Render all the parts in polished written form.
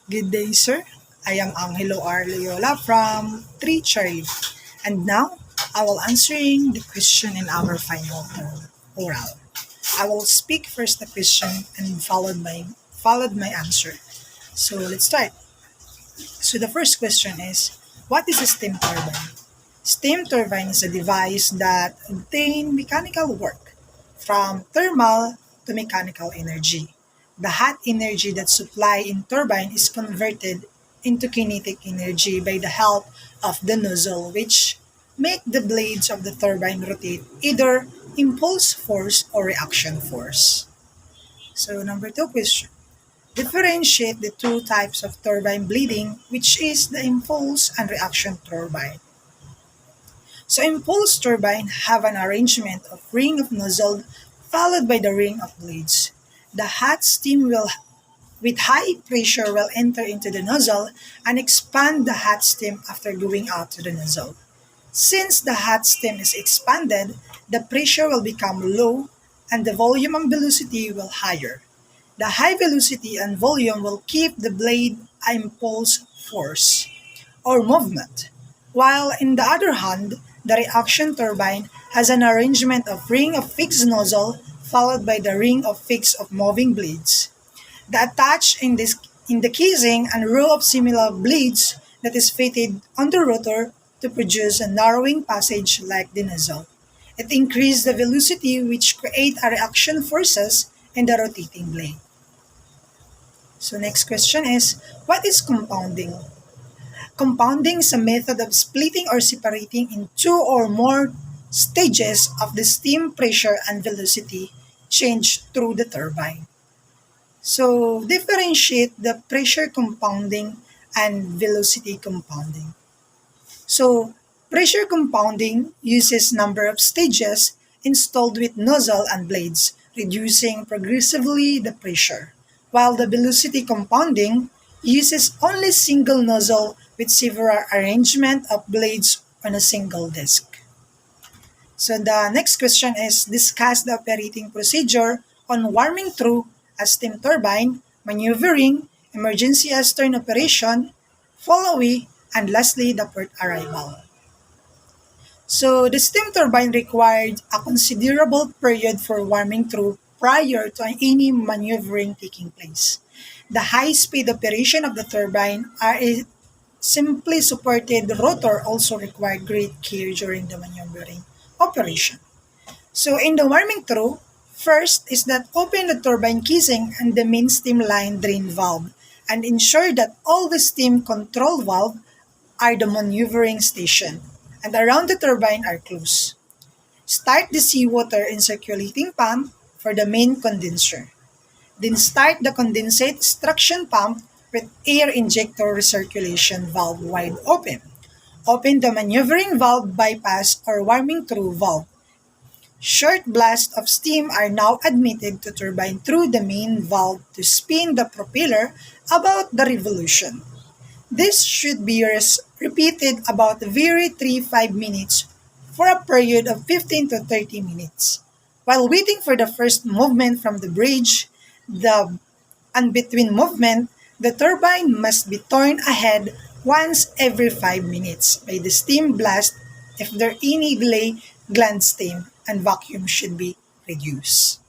Good day, sir. I am Angelo R. Loyola from 3Charlie. And now, I will answering the question in our final term, oral. I will speak first the question and followed my answer. So let's start. So the first question is, what is a steam turbine? Steam turbine is a device that obtain mechanical work from thermal to mechanical energy. The hot energy that supply in turbine is converted into kinetic energy by the help of the nozzle, which make the blades of the turbine rotate either impulse force or reaction force. So number two question. Differentiate the two types of turbine bleeding, which is the impulse and reaction turbine. So impulse turbine have an arrangement of ring of nozzle followed by the ring of blades. The hot steam will with high pressure will enter into the nozzle and expand the hot steam after going out to the nozzle. Since the hot steam is expanded, the pressure will become low and the volume and velocity will higher. The high velocity and volume will keep the blade impulse force or movement, while in the other hand, the reaction turbine has an arrangement of ring of fixed nozzle followed by the ring of fixed of moving blades. The attached in the casing and row of similar blades that is fitted on the rotor to produce a narrowing passage like the nozzle. It increases the velocity which create a reaction forces in the rotating blade. So next question is, what is compounding? Compounding is a method of splitting or separating in two or more stages of the steam pressure and velocity change through the turbine. So differentiate the pressure compounding and velocity compounding. So pressure compounding uses number of stages installed with nozzle and blades, reducing progressively the pressure, while the velocity compounding uses only single nozzle with several arrangement of blades on a single disc. So the next question is, discuss the operating procedure on warming through a steam turbine, maneuvering, emergency astern operation, follow-away, and lastly, the port arrival. So the steam turbine required a considerable period for warming through prior to any maneuvering taking place. The high-speed operation of the turbine are a simply supported rotor also required great care during the maneuvering operation. So in the warming through, first is that open the turbine casing and the main steam line drain valve and ensure that all the steam control valve are the maneuvering station and around the turbine are closed. Start the seawater in circulating pump for the main condenser. Then start the condensate extraction pump with air injector recirculation valve wide open. Open the maneuvering valve bypass or warming through valve. Short blasts of steam are now admitted to turbine through the main valve to spin the propeller about the revolution. This should be repeated about every 3-5 minutes for a period of 15 to 30 minutes. While waiting for the first movement from the bridge, the and between movement, the turbine must be turned ahead once every 5 minutes by the steam blast. If there any delay, gland steam and vacuum should be reduced.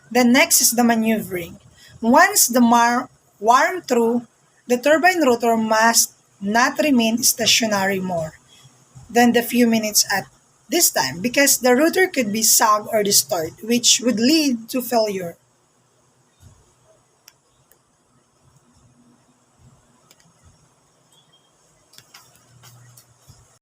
The next is the maneuvering. Once the warm through, the turbine rotor must not remain stationary more than the few minutes at this time because the rotor could be sagged or distorted, which would lead to failure